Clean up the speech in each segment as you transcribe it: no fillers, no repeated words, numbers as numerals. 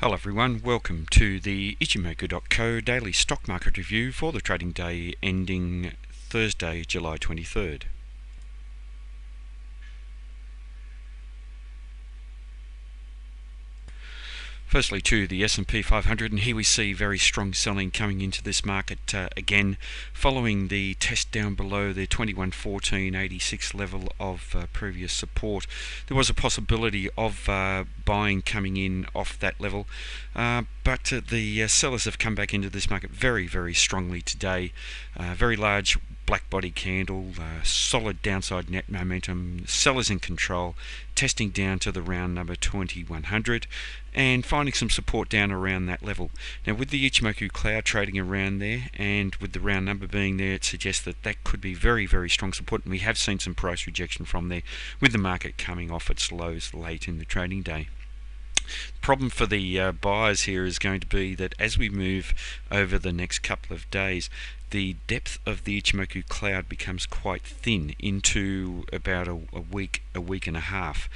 Hello everyone, welcome to the Ichimoku.co daily stock market review for the trading day ending Thursday, July 23rd. Firstly to the S&P 500, and here we see very strong selling coming into this market again, following the test down below the 2114.86 level of previous support. There was a possibility of buying coming in off that level, but the sellers have come back into this market very strongly today. Very large black body candle, solid downside net momentum, sellers in control, testing down to the round number 2100 and finding some support down around that level. Now with the Ichimoku cloud trading around there and with the round number being there, it suggests that that could be very strong support, and we have seen some price rejection from there with the market coming off its lows late in the trading day. Problem for the buyers here is going to be that as we move over the next couple of days, the depth of the Ichimoku cloud becomes quite thin into about a week and a half,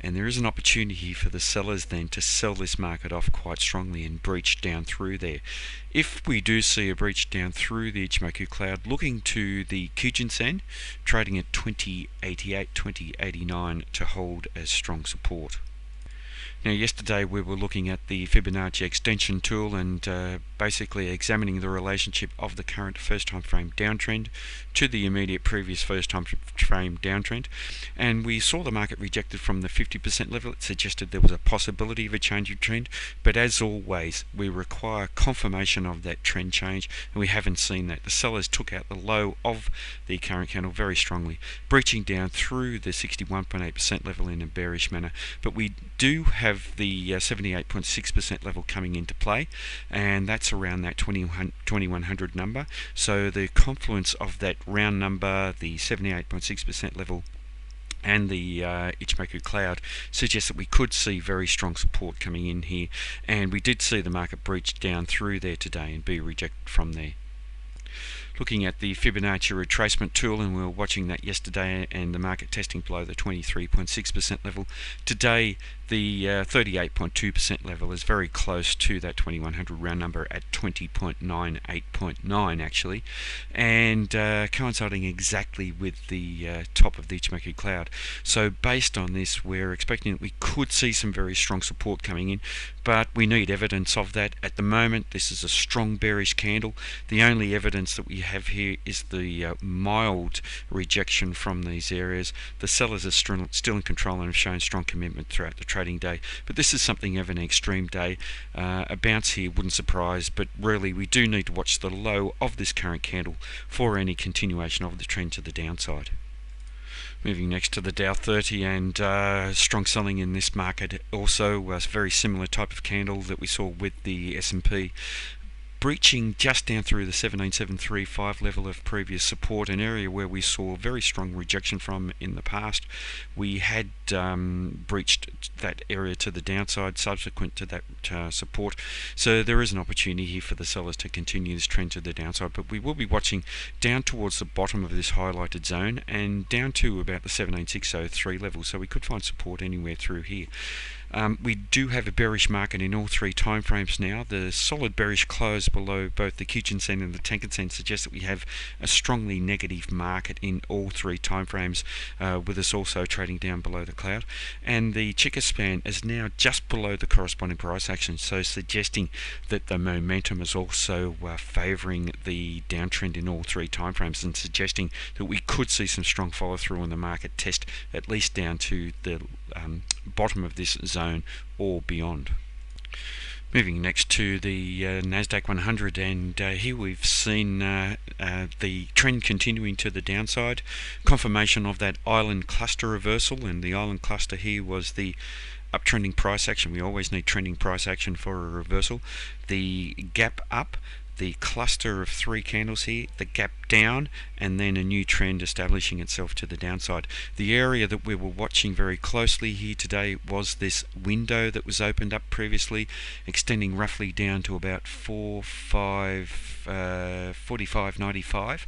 and there is an opportunity for the sellers then to sell this market off quite strongly and breach down through there. If we do see a breach down through the Ichimoku cloud, looking to the Kijun-sen trading at 2088, 2089 to hold as strong support. Now yesterday we were looking at the Fibonacci extension tool and basically examining the relationship of the current first time frame downtrend to the immediate previous first time frame downtrend, and we saw the market rejected from the 50% level. It suggested there was a possibility of a change of trend, but as always we require confirmation of that trend change, and we haven't seen that. The sellers took out the low of the current candle very strongly, breaching down through the 61.8% level in a bearish manner, but we do have the 78.6% level coming into play, and that's around that 2100 number. So the confluence of that round number, the 78.6% level, and the Ichimoku cloud suggests that we could see very strong support coming in here, and we did see the market breach down through there today and be rejected from there. Looking at the Fibonacci Retracement tool, and we were watching that yesterday and the market testing below the 23.6% level. Today the 38.2% level is very close to that 2100 round number at 20.98.9 actually, and coinciding exactly with the top of the Ichimoku cloud. So based on this, we're expecting that we could see some very strong support coming in, but we need evidence of that. At the moment this is a strong bearish candle. The only evidence that we have here is the mild rejection from these areas. The sellers are still in control and have shown strong commitment throughout the trading day, but this is something of an extreme day. A bounce here wouldn't surprise, but really we do need to watch the low of this current candle for any continuation of the trend to the downside. Moving next to the Dow 30, and strong selling in this market also. A very similar type of candle that we saw with the S&P, breaching just down through the 17735 level of previous support, an area where we saw very strong rejection from in the past. We had breached that area to the downside subsequent to that support, so there is an opportunity here for the sellers to continue this trend to the downside, but we will be watching down towards the bottom of this highlighted zone and down to about the 17603 level, so we could find support anywhere through here. We do have a bearish market in all three time frames now. The solid bearish close below both the Kijun-sen and the Tenkan-sen suggests that we have a strongly negative market in all three time frames, with us also trading down below the cloud, and the Chica span is now just below the corresponding price action, so suggesting that the momentum is also favouring the downtrend in all three time frames, and suggesting that we could see some strong follow through on the market test at least down to the bottom of this zone or beyond. Moving next to the Nasdaq 100, and here we've seen the trend continuing to the downside, confirmation of that island cluster reversal, and the island cluster here was the uptrending price action. We always need trending price action for a reversal. The gap up the cluster of three candles here, the gap down, and then a new trend establishing itself to the downside. The area that we were watching very closely here today was this window that was opened up previously, extending roughly down to about 45.95,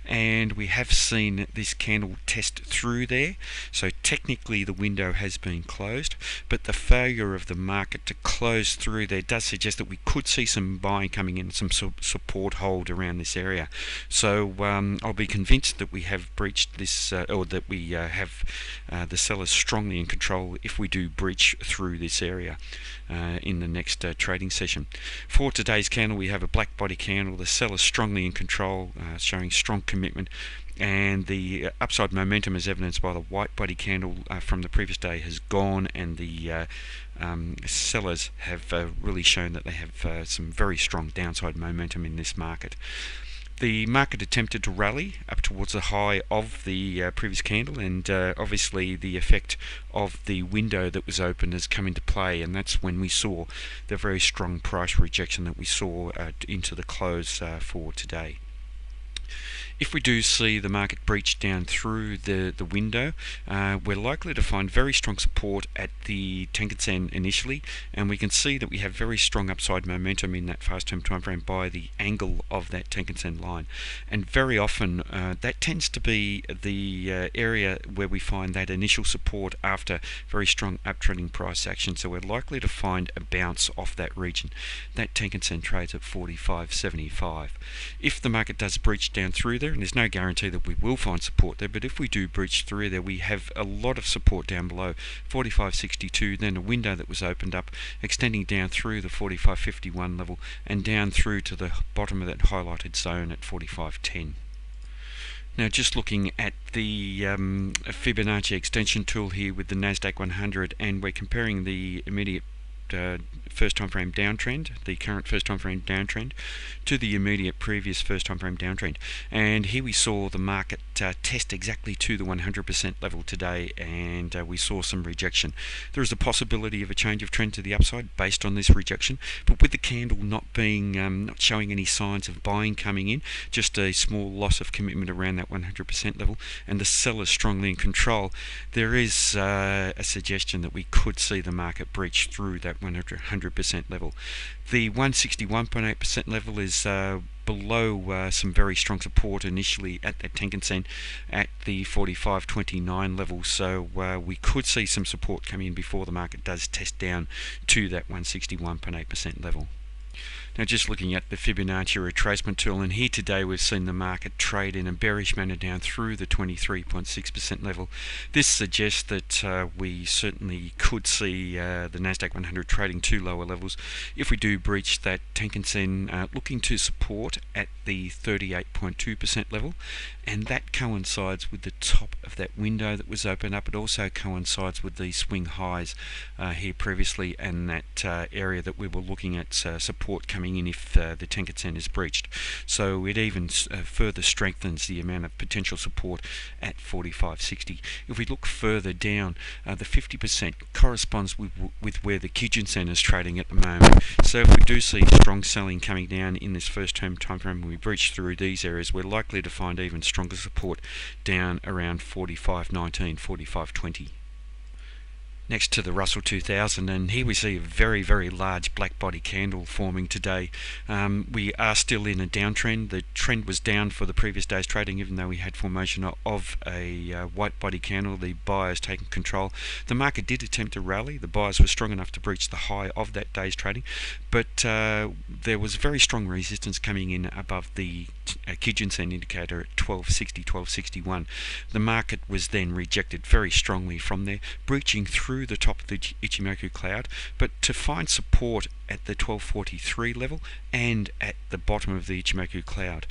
and we have seen this candle test through there. So technically the window has been closed, but the failure of the market to close through there does suggest that we could see some buying coming in, some support hold around this area. So I'll be convinced that we have breached this, or that we have the sellers strongly in control if we do breach through this area in the next trading session. For today's candle, we have a black body candle. The sellers strongly in control, showing strong commitment, and the upside momentum, as evidenced by the white body candle from the previous day, has gone, and the sellers have really shown that they have some very strong downside momentum in this market. The market attempted to rally up towards the high of the previous candle, and obviously the effect of the window that was open has come into play, and that's when we saw the very strong price rejection that we saw into the close for today. If we do see the market breach down through the window, we're likely to find very strong support at the Tenkan-sen initially, and we can see that we have very strong upside momentum in that fast term time frame by the angle of that Tenkan-sen line. And very often that tends to be the area where we find that initial support after very strong uptrending price action. So we're likely to find a bounce off that region. That Tenkan-sen trades at 45.75. If the market does breach down through there, and there's no guarantee that we will find support there, but if we do breach through there, we have a lot of support down below 45.62, then a window that was opened up extending down through the 45.51 level and down through to the bottom of that highlighted zone at 45.10. Now, just looking at the Fibonacci extension tool here with the Nasdaq 100, and we're comparing the immediate first time frame downtrend, the current first time frame downtrend, to the immediate previous first time frame downtrend. And here we saw the market test exactly to the 100% level today, and we saw some rejection. There is a possibility of a change of trend to the upside based on this rejection, but with the candle not being not showing any signs of buying coming in, just a small loss of commitment around that 100% level, and the sellers strongly in control, there is a suggestion that we could see the market breach through that 100% level. The 161.8% level is below some very strong support initially at that Tenkan-sen at the 45.29 level, so we could see some support come in before the market does test down to that 161.8% level. Now, just looking at the Fibonacci Retracement tool, and here today we've seen the market trade in a bearish manner down through the 23.6% level. This suggests that we certainly could see the Nasdaq 100 trading to lower levels. If we do breach that Tenkan-sen, looking to support at the 38.2% level, and that coincides with the top of that window that was opened up. It also coincides with the swing highs here previously, and that area that we were looking at support coming in if the Tenkan-sen is breached. So it even further strengthens the amount of potential support at 45.60. If we look further down, the 50% corresponds with where the Kijun-sen is trading at the moment. So if we do see strong selling coming down in this first term time frame, when we breach through these areas, we're likely to find even stronger support down around 45.19, 45.20. Next to the Russell 2000, and here we see a very, very large black body candle forming today. We are still in a downtrend. The trend was down for the previous day's trading, even though we had formation of a white body candle. The buyers taking control. The market did attempt to rally. The buyers were strong enough to breach the high of that day's trading, but there was very strong resistance coming in above the Kijun-sen indicator at 1260, 1261. The market was then rejected very strongly from there, breaching through the top of the Ichimoku cloud, but to find support at the 1243 level and at the bottom of the Ichimoku cloud.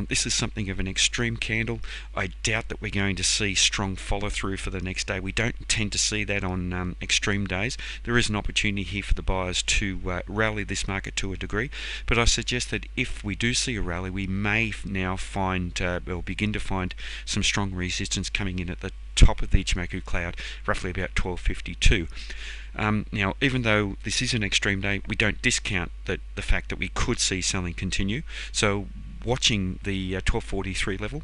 This is something of an extreme candle. I doubt that we're going to see strong follow through for the next day. We don't tend to see that on extreme days. There is an opportunity here for the buyers to rally this market to a degree, but I suggest that if we do see a rally, we may now find or begin to find some strong resistance coming in at the top of the Ichimoku cloud, roughly about 1252. Now, even though this is an extreme day, we don't discount the fact that we could see selling continue. So watching the 1243 level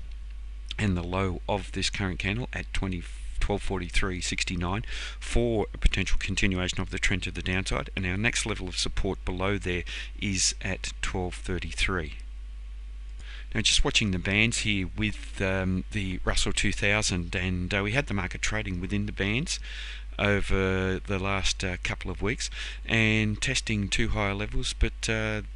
and the low of this current candle at 1243.69 for a potential continuation of the trend to the downside, and our next level of support below there is at 1233. Now, just watching the bands here with the Russell 2000, and we had the market trading within the bands over the last couple of weeks and testing two higher levels, but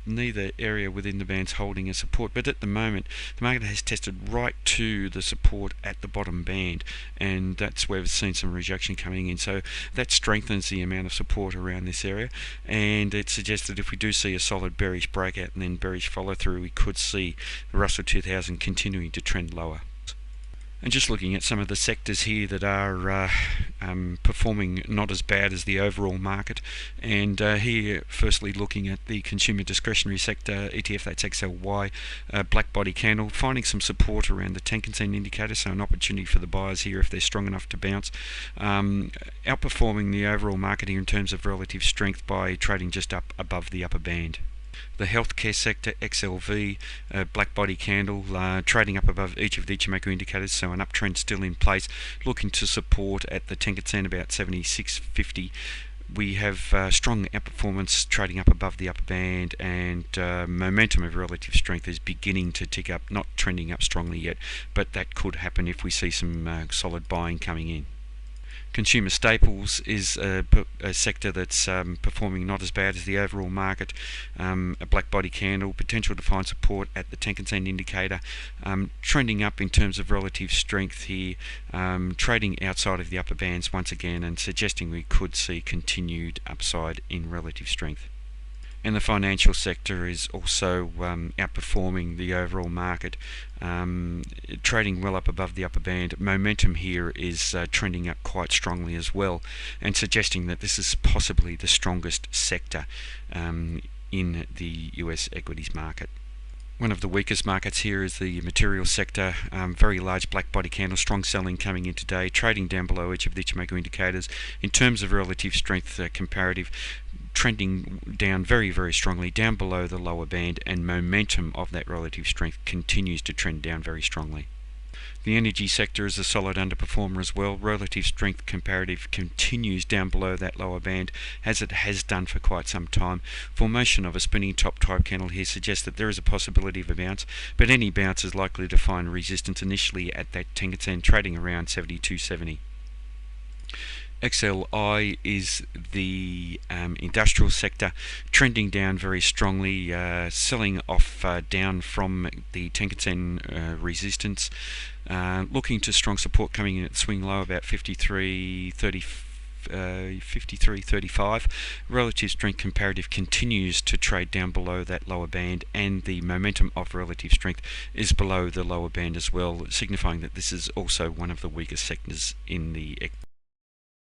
neither area within the bands holding a support. But at the moment the market has tested right to the support at the bottom band, and that's where we've seen some rejection coming in, so that strengthens the amount of support around this area, and it suggests that if we do see a solid bearish breakout and then bearish follow through, we could see the Russell 2000 continuing to trend lower. And just looking at some of the sectors here that are performing not as bad as the overall market, and here firstly looking at the consumer discretionary sector ETF, that's XLY, black body candle, finding some support around the Tenkan-sen indicator, so an opportunity for the buyers here if they're strong enough to bounce, outperforming the overall market here in terms of relative strength by trading just up above the upper band. The healthcare sector, XLV, black body candle, trading up above each of the Ichimoku indicators, so an uptrend still in place, looking to support at the Tenkan-sen about 76.50. We have strong outperformance trading up above the upper band, and momentum of relative strength is beginning to tick up, not trending up strongly yet, but that could happen if we see some solid buying coming in. Consumer staples is a sector that's performing not as bad as the overall market. A black body candle, potential to find support at the Tenkan-sen indicator, trending up in terms of relative strength here, trading outside of the upper bands once again, and suggesting we could see continued upside in relative strength. And the financial sector is also outperforming the overall market, trading well up above the upper band. Momentum here is trending up quite strongly as well, and suggesting that this is possibly the strongest sector in the US equities market. One of the weakest markets here is the materials sector. Very large black body candle, strong selling coming in today, trading down below each of the Ichimoku indicators. In terms of relative strength, comparative, trending down very, very strongly, down below the lower band, and momentum of that relative strength continues to trend down very strongly. The energy sector is a solid underperformer as well. Relative strength comparative continues down below that lower band, as it has done for quite some time. Formation of a spinning top type candle here suggests that there is a possibility of a bounce, but any bounce is likely to find resistance initially at that Tenkan-sen, trading around 72.70. XLI is the industrial sector, trending down very strongly, selling off down from the Tenkan-sen resistance, looking to strong support coming in at the swing low about 53.35. Relative strength comparative continues to trade down below that lower band, and the momentum of relative strength is below the lower band as well, signifying that this is also one of the weakest sectors in the